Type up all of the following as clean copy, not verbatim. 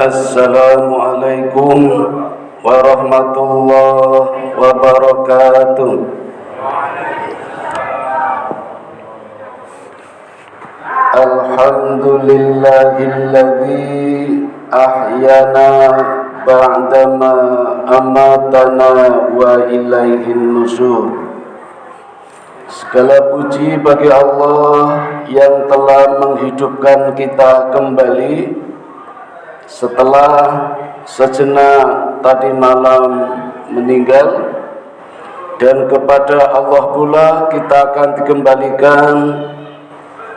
Assalamualaikum warahmatullahi wabarakatuh. Alhamdulillahilladzi ahyana ba'dama amatana wa ilaihin nusyur. Segala puji bagi Allah yang telah menghidupkan kita kembali setelah sejenak tadi malam meninggal, dan kepada Allah pula kita akan dikembalikan,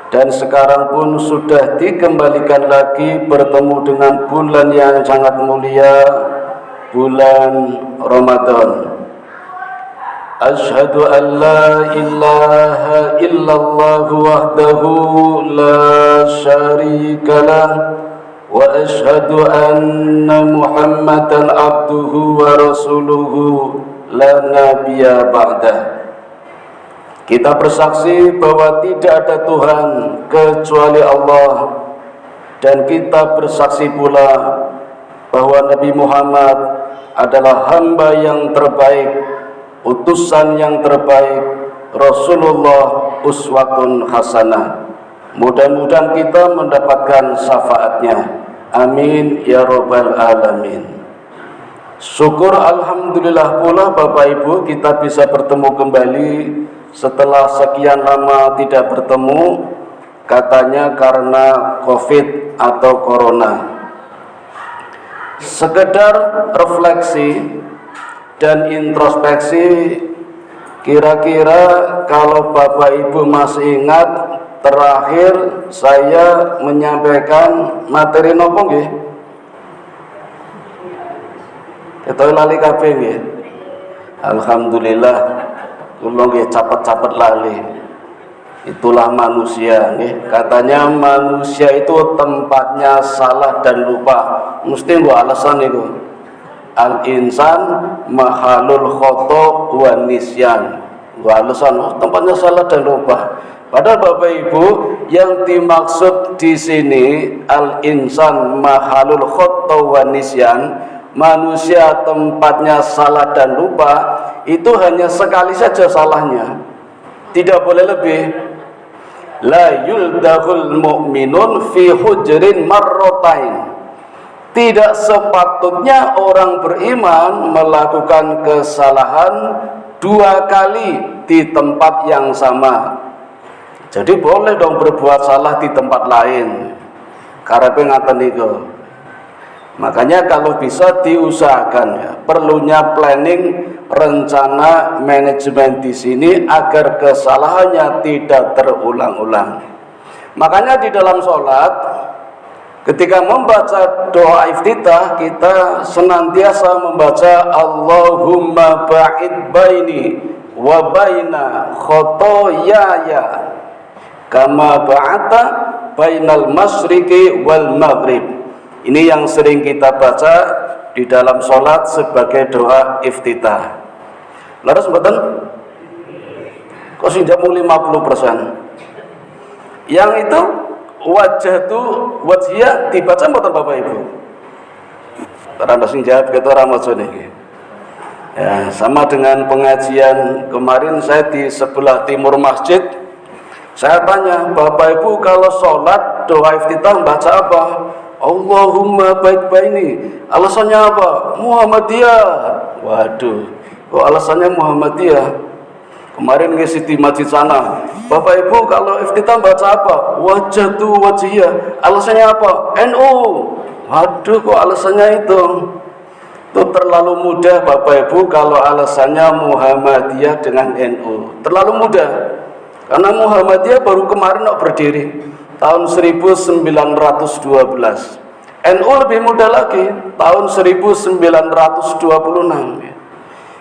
dan sekarang pun sudah dikembalikan lagi bertemu dengan bulan yang sangat mulia, bulan Ramadan. Asyhadu an la ilaha illallah wahdahu la syarikalah wa asyhadu anna Muhammadan abduhu wa rasuluhu la nabiyya ba'dah. Kita bersaksi bahwa tidak ada Tuhan kecuali Allah, dan kita bersaksi pula bahwa Nabi Muhammad adalah hamba yang terbaik, utusan yang terbaik, Rasulullah uswatun hasanah. Mudah-mudahan kita mendapatkan syafaatnya. Amin ya rabbal alamin. Syukur alhamdulillah pula Bapak Ibu, kita bisa bertemu kembali setelah sekian lama tidak bertemu, katanya karena COVID atau Corona. Sekedar refleksi dan introspeksi, kira-kira kalau Bapak Ibu masih ingat, terakhir saya menyampaikan materi nopo nggih? Kita lali kabeh nggih. Alhamdulillah, kula nggih capet-capet lali. Itulah manusia nggih. Katanya manusia itu tempatnya salah dan lupa. Mesti nggo alasan niku. Al-insan mahalul khoto wa nisyan. Nggo alasan tempatnya salah dan lupa. Padahal Bapak Ibu, yang dimaksud di sini al-insan mahalul khoto wa nisyan, manusia tempatnya salah dan lupa, itu hanya sekali saja salahnya, tidak boleh lebih. La yuldahul mu'minun fi hujrin marrotain. Tidak sepatutnya orang beriman melakukan kesalahan dua kali di tempat yang sama. Jadi boleh dong berbuat salah di tempat lain. Karepe ngaten niku. Makanya kalau bisa diusahakan ya, perlunya planning, rencana, manajemen di sini agar kesalahannya tidak terulang-ulang. Makanya di dalam sholat, ketika membaca doa iftitah, kita senantiasa membaca Allahumma ba'id baini wa baina khotoyaya kama ba'ata bainal masyriqi wal maghrib. Ini yang sering kita baca di dalam sholat sebagai doa iftitah. Laras mboten? Kok sing jamu 50%? Yang itu wajhatu wajhiyah dibaca mboten Bapak Ibu? Ora sing jawab keto ora maca niki. Ya, sama dengan pengajian kemarin saya di sebelah timur masjid. Saya tanya, Bapak Ibu kalau sholat doa iftitah baca apa? Allahumma baik baini. Alasannya apa? Muhammadiyah. Waduh, kok alasannya Muhammadiyah? Kemarin ngisi di masjid sana, Bapak Ibu kalau iftitah baca apa? Wajhatu wajhiyah. Alasannya apa? NU. Waduh, kok alasannya itu? Itu terlalu mudah Bapak Ibu kalau alasannya Muhammadiyah dengan NU. Terlalu mudah. Karena Muhammadiyah baru kemarin berdiri tahun 1912. NU lebih muda lagi, tahun 1926.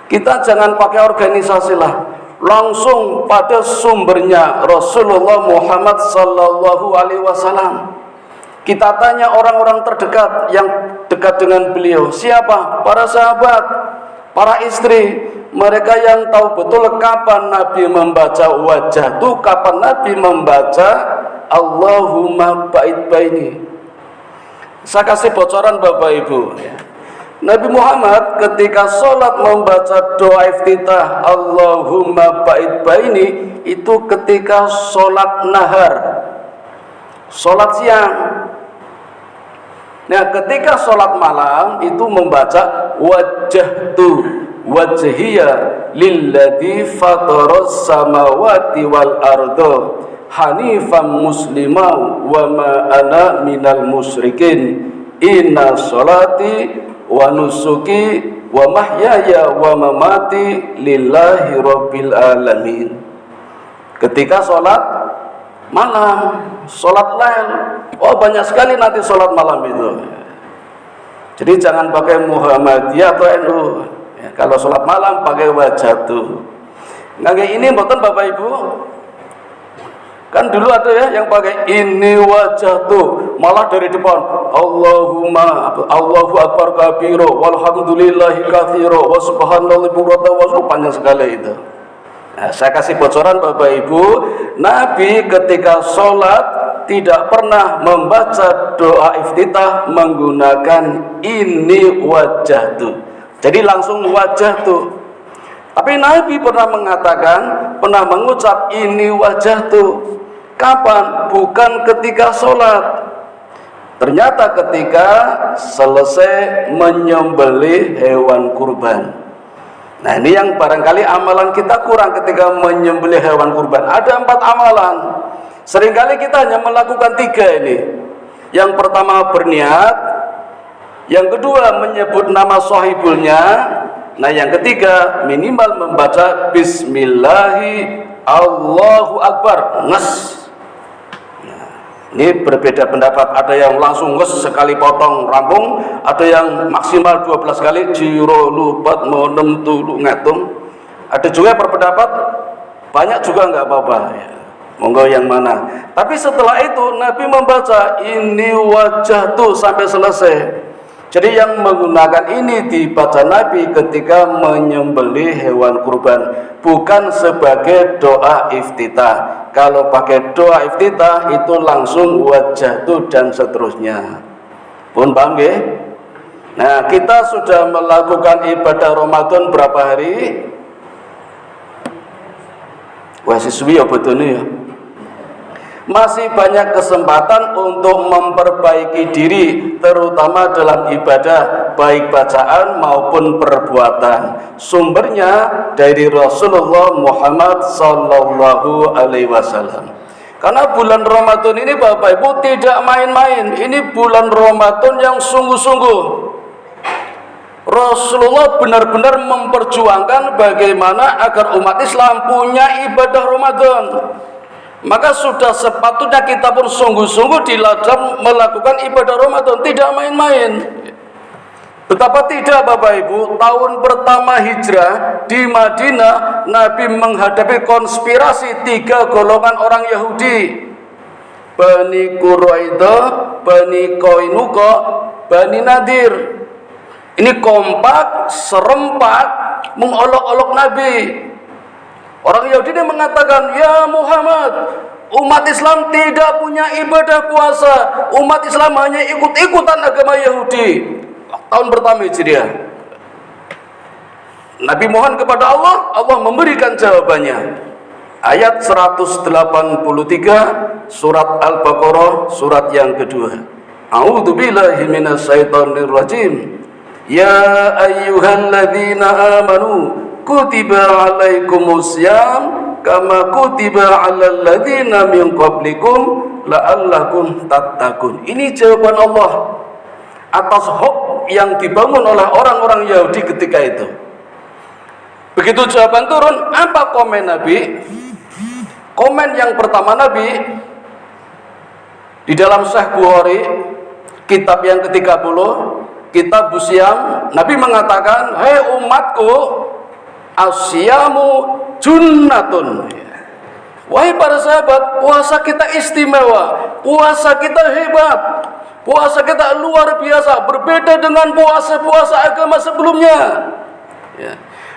Kita jangan pakai organisasi lah, langsung pada sumbernya Rasulullah Muhammad sallallahu alaihi wasallam. Kita tanya orang-orang terdekat yang dekat dengan beliau, siapa? Para sahabat, para istri, mereka yang tahu betul kapan Nabi membaca wajah itu, kapan Nabi membaca Allahumma ba'id baini. Saya kasih bocoran Bapak Ibu ya. Nabi Muhammad ketika sholat membaca doa iftitah Allahumma ba'id baini, itu ketika sholat nahar, sholat siang. Nah ketika sholat malam itu membaca wajjahtu wajhiya lilladzi fataras samawati wal arda hanifan muslimau wa ma ana minal musyrikin inna sholati wa nusuki wa mahyaya wa mamati lillahi rabbil alamin. Ketika sholat malam, sholat lail, oh banyak sekali nanti sholat malam itu. Jadi jangan pakai Muhammadiyah atau NU ya, kalau sholat malam pakai wajatu. Nah kayak ini mboten Bapak Ibu. Kan dulu ada ya yang pakai ini wajah tuh, malah dari depan Allahumma Allahu akbar kabiro walhamdulillahi katsiro wa subhanallahi bukratan wa panjang sekali itu. Nah, saya kasih bocoran Bapak Ibu, Nabi ketika sholat tidak pernah membaca doa iftitah menggunakan ini wajah tuh. Jadi langsung wajah tuh. Tapi Nabi pernah mengatakan, pernah mengucap ini wajah tuh. Kapan? Bukan ketika sholat. Ternyata ketika selesai menyembelih hewan kurban. Nah ini yang barangkali amalan kita kurang ketika menyembelih hewan kurban. Ada 4 amalan. Seringkali kita hanya melakukan 3 ini. Yang pertama berniat, yang kedua menyebut nama sahibulnya, nah yang ketiga minimal membaca Bismillahi Allahu Akbar nges. Ini berbeda pendapat, ada yang langsung nges sekali potong rampung, ada yang maksimal 12 kali jiro lupat monem tulu ngatung. Ada juga berpendapat banyak juga nggak apa-apa ya. Monggo yang mana. Tapi setelah itu Nabi membaca ini wajah tuh sampai selesai. Jadi yang menggunakan ini dibaca Nabi ketika menyembelih hewan kurban, bukan sebagai doa iftitah. Kalau pakai doa iftitah itu langsung wajahtu dan seterusnya. Pun paham ya? Nah, kita sudah melakukan ibadah Ramadan berapa hari? Wah, siswi ya betul nih ya. Masih banyak kesempatan untuk memperbaiki diri, terutama dalam ibadah, baik bacaan maupun perbuatan. Sumbernya dari Rasulullah Muhammad Sallallahu Alaihi Wasallam. Karena bulan Ramadan ini Bapak Ibu tidak main-main. Ini bulan Ramadan yang sungguh-sungguh. Rasulullah benar-benar memperjuangkan bagaimana agar umat Islam punya ibadah Ramadan. Maka sudah sepatutnya kita pun sungguh-sungguh di dalam melakukan ibadah Ramadan, tidak main-main. Betapa tidak Bapak Ibu, tahun pertama hijrah di Madinah Nabi menghadapi konspirasi 3 golongan orang Yahudi, Bani Quraidah, Bani Qainuqa, Bani Nadir. Ini kompak, serempak mengolok-olok Nabi. Orang Yahudi ini mengatakan, ya Muhammad, umat Islam tidak punya ibadah puasa. Umat Islam hanya ikut-ikutan agama Yahudi. Tahun pertama Hijriah. Nabi mohon kepada Allah, Allah memberikan jawabannya. Ayat 183 surat Al-Baqarah, surat yang kedua. A'udzu billahi minasyaitonir rajim. Ya ayyuhalladzina amanu kutiba alaikumusiyam kama kutiba alal ladzina min qablikum la'allakum tattaqun. Ini jawaban Allah atas hoax yang dibangun oleh orang-orang Yahudi ketika itu. Begitu jawaban turun, apa komen Nabi? Komen yang pertama Nabi di dalam Sahih Bukhari, kitab yang ke-30, kitab Busyam, Nabi mengatakan, "Hei umatku, asyamu junnatun." Wahai para sahabat, puasa kita istimewa, puasa kita hebat, puasa kita luar biasa, berbeda dengan puasa-puasa agama sebelumnya. Ya.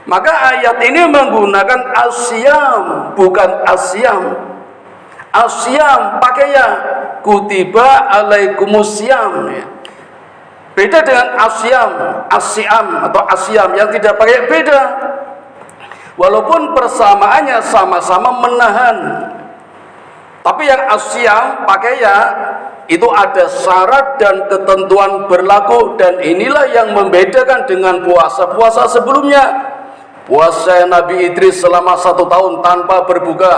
Maka ayat ini menggunakan asyam, bukan asyam. Asyam pakai ya, kutiba alaikumusiyam. Ya. Beda dengan asyam atau asyam yang tidak pakai beda. Walaupun persamaannya sama-sama menahan, tapi yang asyam pakai ya, itu ada syarat dan ketentuan berlaku, dan inilah yang membedakan dengan puasa-puasa sebelumnya. Puasa Nabi Idris selama 1 tahun tanpa berbuka,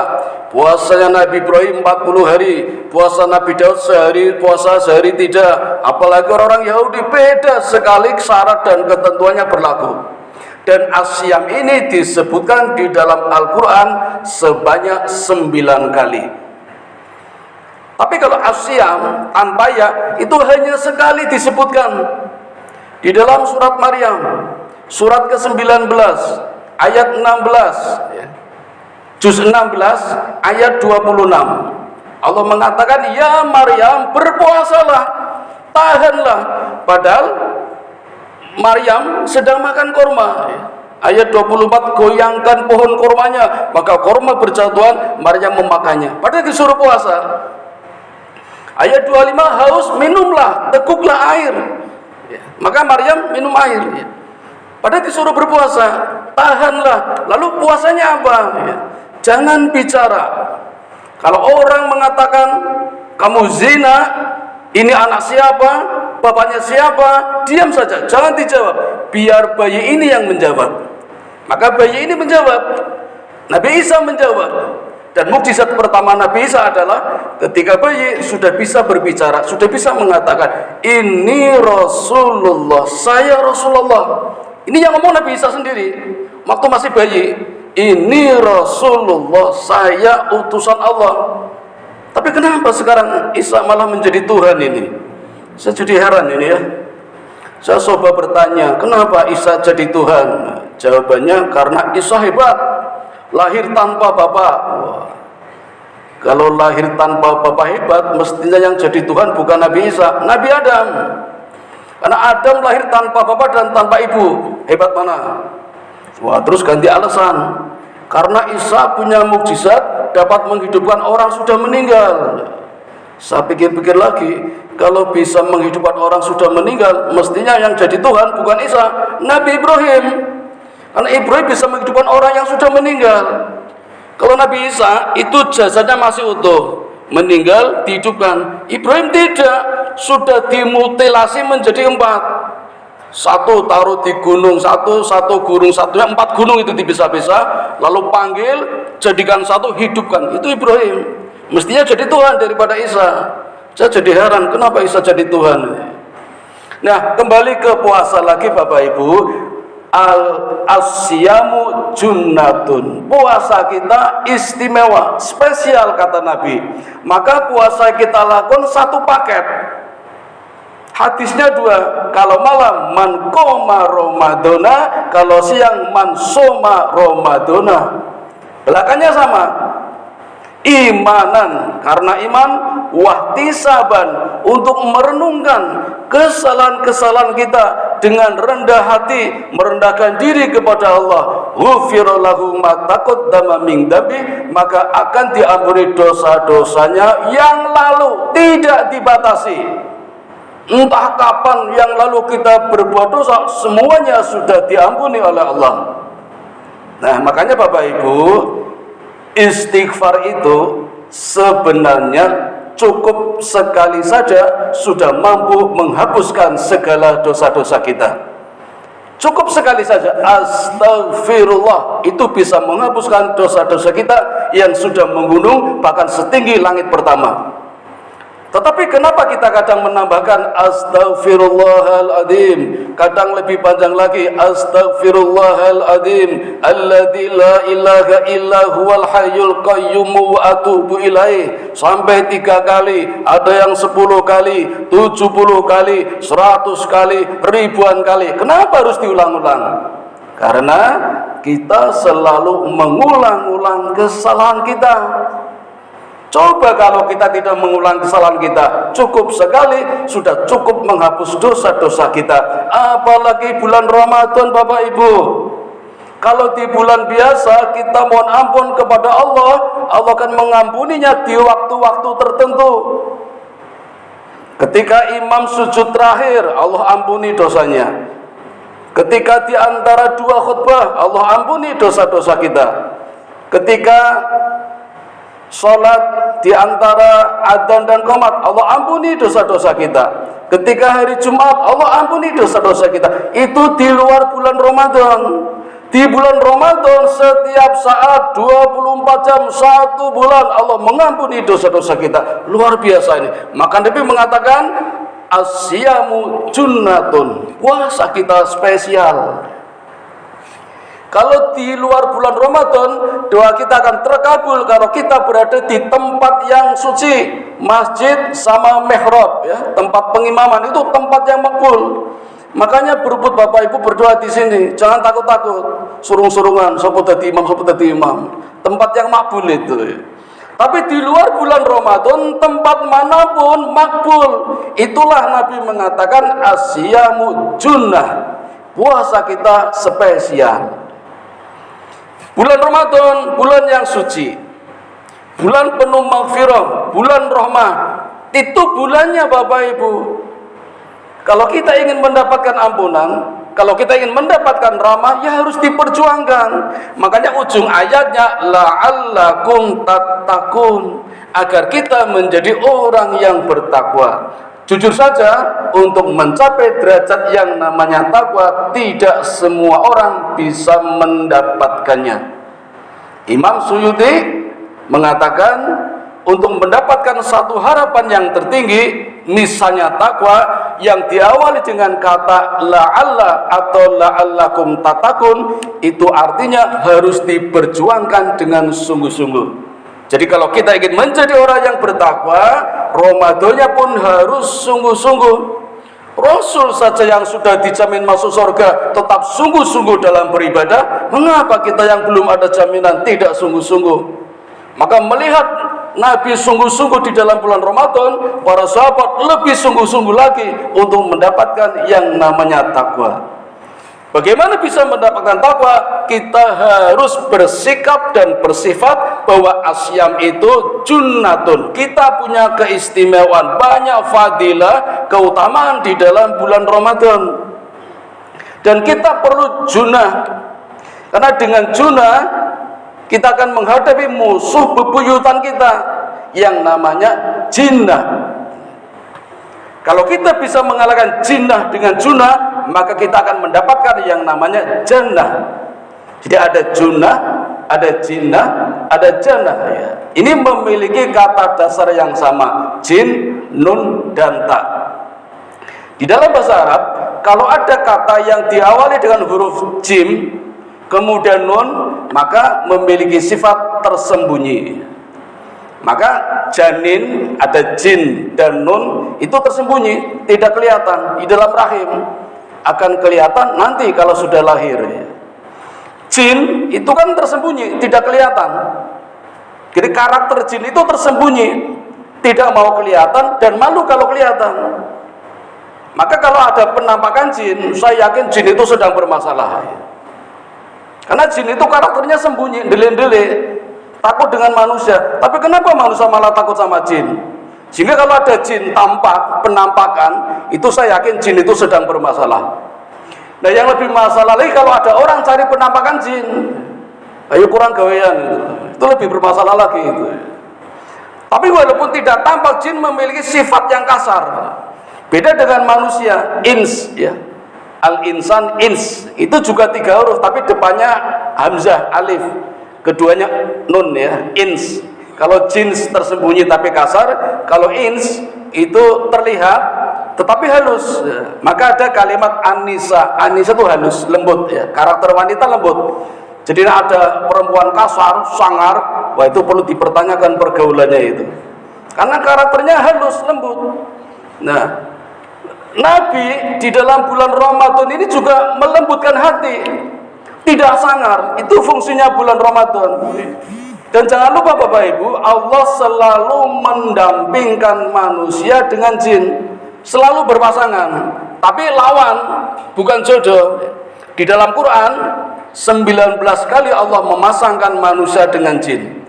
puasanya Nabi Ibrahim 40 hari, puasa Nabi Daud sehari puasa sehari tidak. Apalagi orang-orang Yahudi, beda sekali syarat dan ketentuannya berlaku. Dan asyam ini disebutkan di dalam Al-Quran sebanyak 9 kali. Tapi kalau asyam tanpa ya, itu hanya sekali disebutkan di dalam surat Maryam, surat ke-19 ayat 16, juz 16 ayat 26. Allah mengatakan, ya Maryam, berpuasalah, tahanlah. Padahal Maryam sedang makan korma. Ayat 24, goyangkan pohon kormanya, maka korma berjatuhan, Maryam memakannya. Padahal disuruh puasa. Ayat 25, haus, minumlah, teguklah air. Maka Maryam minum air. Padahal disuruh berpuasa, tahanlah. Lalu puasanya apa? Jangan bicara. Kalau orang mengatakan kamu zina, ini anak siapa, bapaknya siapa, diam saja, jangan dijawab. Biar bayi ini yang menjawab. Maka bayi ini menjawab. Nabi Isa menjawab. Dan mukjizat pertama Nabi Isa adalah ketika bayi sudah bisa berbicara, sudah bisa mengatakan, ini Rasulullah, saya Rasulullah. Ini yang ngomong Nabi Isa sendiri waktu masih bayi. Ini Rasulullah, saya utusan Allah. Tapi kenapa sekarang Isa malah menjadi Tuhan ini? Saya jadi heran ini ya. Saya coba bertanya, kenapa Isa jadi Tuhan? Jawabannya karena Isa hebat, lahir tanpa bapak. Kalau lahir tanpa bapak hebat, mestinya yang jadi Tuhan bukan Nabi Isa, Nabi Adam. Karena Adam lahir tanpa bapak dan tanpa ibu. Hebat mana? Wah, terus ganti alasan. Karena Isa punya mukjizat dapat menghidupkan orang sudah meninggal. Saya pikir-pikir lagi, kalau bisa menghidupkan orang sudah meninggal, mestinya yang jadi Tuhan bukan Isa, Nabi Ibrahim. Karena Ibrahim bisa menghidupkan orang yang sudah meninggal. Kalau Nabi Isa itu jasadnya masih utuh, meninggal dihidupkan. Ibrahim tidak, sudah dimutilasi menjadi 4. Satu taruh di gunung, satu gunung, satunya 4 gunung itu dipisah-pisah, lalu panggil, jadikan satu, hidupkan. Itu Ibrahim. Mestinya jadi Tuhan daripada Isa. Saya jadi heran, kenapa Isa jadi Tuhan? Nah, kembali ke puasa lagi Bapak Ibu. Al-asyamu junnatun, puasa kita istimewa, spesial kata Nabi. Maka puasa kita lakukan satu paket. Hadisnya 2, kalau malam man qoma Ramadana, kalau siang man soma Ramadana. Belakangnya sama. Imanan, karena iman, wahtisaban, untuk merenungkan kesalahan-kesalahan kita dengan rendah hati, merendahkan diri kepada Allah. Ghufira lahu ma taqaddama min dzambi, maka akan diampuni dosa-dosanya yang lalu, tidak dibatasi. Entah kapan yang lalu kita berbuat dosa, semuanya sudah diampuni oleh Allah. Nah, makanya Bapak Ibu, istighfar itu sebenarnya cukup sekali saja sudah mampu menghapuskan segala dosa-dosa kita. Cukup sekali saja, astagfirullah, itu bisa menghapuskan dosa-dosa kita yang sudah menggunung bahkan setinggi langit pertama. Tetapi kenapa kita kadang menambahkan astaghfirullahaladzim, kadang lebih panjang lagi astaghfirullahaladzim alladzi la ilaha illa huwal hayyul qayyum wa atubu ilaih, sampai 3 kali, ada yang 10 kali, 70 kali, 100 kali, ribuan kali. Kenapa harus diulang-ulang? Karena kita selalu mengulang-ulang kesalahan kita. Coba kalau kita tidak mengulang kesalahan kita, cukup sekali sudah cukup menghapus dosa-dosa kita. Apalagi bulan Ramadan Bapak Ibu. Kalau di bulan biasa kita mohon ampun kepada Allah, Allah akan mengampuninya di waktu-waktu tertentu. Ketika imam sujud terakhir, Allah ampuni dosanya. Ketika di antara dua khutbah, Allah ampuni dosa-dosa kita. Ketika sholat di antara adzan dan qomat, Allah ampuni dosa-dosa kita. Ketika hari Jumat, Allah ampuni dosa-dosa kita. Itu di luar bulan Ramadan. Di bulan Ramadan setiap saat 24 jam 1 bulan Allah mengampuni dosa-dosa kita. Luar biasa ini. Maka Nabi mengatakan asyamu junnatun, puasa kita spesial. Kalau di luar bulan Ramadan, doa kita akan terkabul kalau kita berada di tempat yang suci, masjid sama mihrab, ya, tempat pengimaman itu tempat yang makbul. Makanya berebut Bapak Ibu berdoa di sini, jangan takut-takut, surung-surungan, sapa dadi imam, sapa dadi imam. Tempat yang makbul itu. Ya. Tapi di luar bulan Ramadan, tempat manapun makbul. Itulah Nabi mengatakan asyamu junnah, puasa kita spesial. Bulan Ramadan, bulan yang suci, bulan penuh maghfirah, bulan rahmah. Itu bulannya Bapak Ibu. Kalau kita ingin mendapatkan ampunan, kalau kita ingin mendapatkan rahmah, ya harus diperjuangkan. Makanya ujung ayatnya la'allakum tattaqun, agar kita menjadi orang yang bertakwa. Jujur saja, untuk mencapai derajat yang namanya takwa, tidak semua orang bisa mendapatkannya. Imam Suyuti mengatakan, untuk mendapatkan satu harapan yang tertinggi, misalnya takwa yang diawali dengan kata la'alla atau la'allakum tattaqun, itu artinya harus diperjuangkan dengan sungguh-sungguh. Jadi kalau kita ingin menjadi orang yang bertakwa, Ramadannya pun harus sungguh-sungguh. Rasul saja yang sudah dijamin masuk surga tetap sungguh-sungguh dalam beribadah, mengapa kita yang belum ada jaminan tidak sungguh-sungguh? Maka melihat Nabi sungguh-sungguh di dalam bulan Ramadan, para sahabat lebih sungguh-sungguh lagi untuk mendapatkan yang namanya takwa. Bagaimana bisa mendapatkan takwa? Kita harus bersikap dan bersifat bahwa asyam itu junnatun. Kita punya keistimewaan, banyak fadilah, keutamaan di dalam bulan Ramadan. Dan kita perlu junah. Karena dengan junah kita akan menghadapi musuh bebuyutan kita yang namanya jinnah. Kalau kita bisa mengalahkan jinnah dengan junah, maka kita akan mendapatkan yang namanya jannah. Jadi ada junah, ada jinnah, ada jannah. Ya. Ini memiliki kata dasar yang sama, jin, nun, dan ta. Di dalam bahasa Arab, kalau ada kata yang diawali dengan huruf jim, kemudian nun, maka memiliki sifat tersembunyi. Maka janin, ada jin dan nun, itu tersembunyi, tidak kelihatan di dalam rahim. Akan kelihatan nanti kalau sudah lahir. Jin itu kan tersembunyi, tidak kelihatan. Jadi karakter jin itu tersembunyi, tidak mau kelihatan dan malu kalau kelihatan. Maka kalau ada penampakan jin, saya yakin jin itu sedang bermasalah. Karena jin itu karakternya sembunyi, dele-dele, takut dengan manusia. Tapi kenapa manusia malah takut sama jin? Sehingga kalau ada jin tampak, penampakan, itu saya yakin jin itu sedang bermasalah. Nah yang lebih masalah lagi kalau ada orang cari penampakan jin, ayo kurang gawean, itu lebih bermasalah lagi itu. Tapi walaupun tidak tampak, jin memiliki sifat yang kasar. Beda dengan manusia, ins, ya. Al-insan, ins, itu juga 3 huruf, tapi depannya hamzah, alif, keduanya nun, ya, ins. Kalau jins tersembunyi tapi kasar, kalau ins itu terlihat tetapi halus. Maka ada kalimat anisa, anisa itu halus, lembut, ya. Karakter wanita lembut. Jadi ada perempuan kasar, sangar, wah itu perlu dipertanyakan pergaulannya itu. Karena karakternya halus, lembut. Nah, Nabi di dalam bulan Ramadan ini juga melembutkan hati, tidak sangar. Itu fungsinya bulan Ramadan. Dan jangan lupa Bapak Ibu, Allah selalu mendampingkan manusia dengan jin, selalu berpasangan, tapi lawan, bukan jodoh. Di dalam Quran 19 kali Allah memasangkan manusia dengan jin.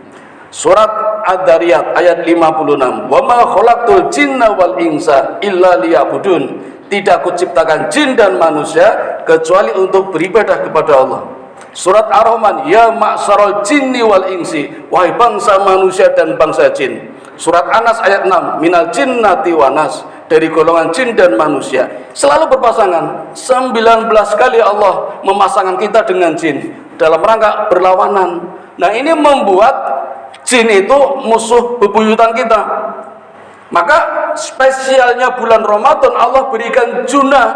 Surat Ad-Dariyat ayat 56. Wa ma khalaqtul jinna wal insa illa liya'budun. Tidak kuciptakan jin dan manusia kecuali untuk beribadah kepada Allah. Surat Ar-Rahman, ya ma'syaral jinni wal insi, wahai bangsa manusia dan bangsa jin. Surat Anas ayat 6, minal jinnati wa nas, dari golongan jin dan manusia. Selalu berpasangan. 19 kali Allah memasangkan kita dengan jin dalam rangka berlawanan. Nah, ini membuat jin itu musuh bebuyutan kita. Maka spesialnya bulan Ramadan Allah berikan junah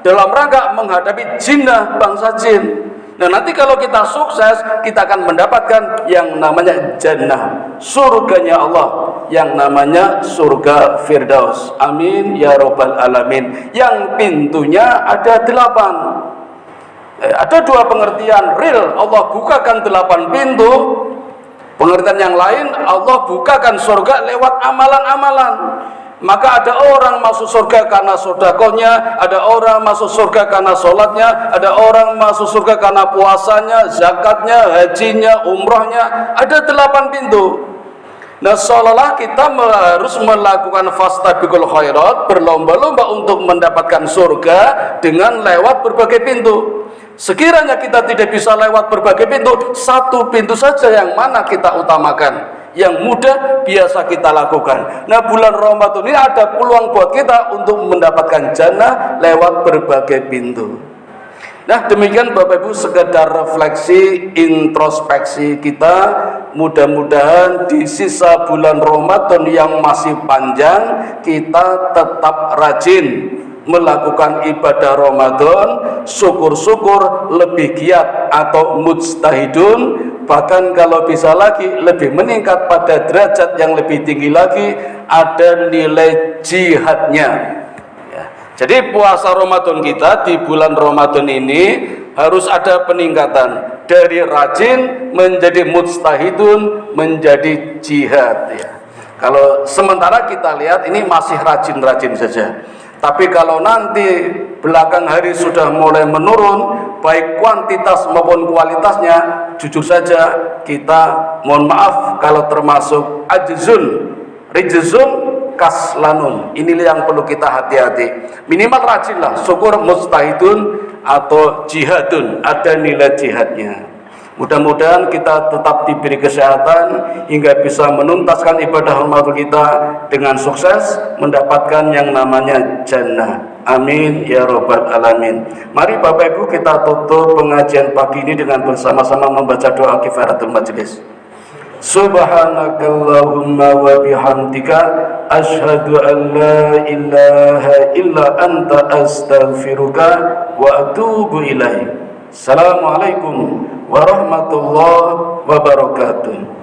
dalam rangka menghadapi jinnah bangsa jin. Nah, nanti kalau kita sukses, kita akan mendapatkan yang namanya jannah, surganya Allah, yang namanya surga Firdaus. Amin ya robbal alamin. Yang pintunya ada 8. Ada 2 pengertian real, Allah bukakan 8 pintu. Pengertian yang lain, Allah bukakan surga lewat amalan-amalan. Maka ada orang masuk surga karena sedekahnya, ada orang masuk surga karena sholatnya, ada orang masuk surga karena puasanya, zakatnya, hajinya, umrohnya. Ada 8 pintu. Nah, seolah-olah kita harus melakukan fastabiqul khairat, berlomba-lomba untuk mendapatkan surga dengan lewat berbagai pintu. Sekiranya kita tidak bisa lewat berbagai pintu, 1 pintu saja yang mana kita utamakan, yang mudah biasa kita lakukan. Nah, bulan Ramadan ini ada peluang buat kita untuk mendapatkan jannah lewat berbagai pintu. Nah, demikian Bapak Ibu sekedar refleksi, introspeksi kita. Mudah-mudahan di sisa bulan Ramadan yang masih panjang, kita tetap rajin melakukan ibadah Ramadan, syukur-syukur lebih giat atau mujtahidun, bahkan kalau bisa lagi lebih meningkat pada derajat yang lebih tinggi lagi, ada nilai jihadnya ya. Jadi puasa Ramadan kita di bulan Ramadan ini harus ada peningkatan dari rajin menjadi mujtahidun, menjadi jihad ya. Kalau sementara kita lihat ini masih rajin-rajin saja. Tapi kalau nanti belakang hari sudah mulai menurun, baik kuantitas maupun kualitasnya, jujur saja kita mohon maaf kalau termasuk ajzun, rijzun, kaslanun. Inilah yang perlu kita hati-hati. Minimal rajinlah, syukur mujtahidun atau jihadun, ada nilai jihadnya. Mudah-mudahan kita tetap diberi kesehatan hingga bisa menuntaskan ibadah Ramadan kita dengan sukses, mendapatkan yang namanya jannah. Amin ya robbal alamin. Mari Bapak Ibu kita tutup pengajian pagi ini dengan bersama-sama membaca doa kifaratul majlis. Subhanakallahumma wa bihamdika asyhadu an la ilaha illa anta astaghfiruka wa atubu ilaik. Assalamualaikum warahmatullahi wabarakatuh.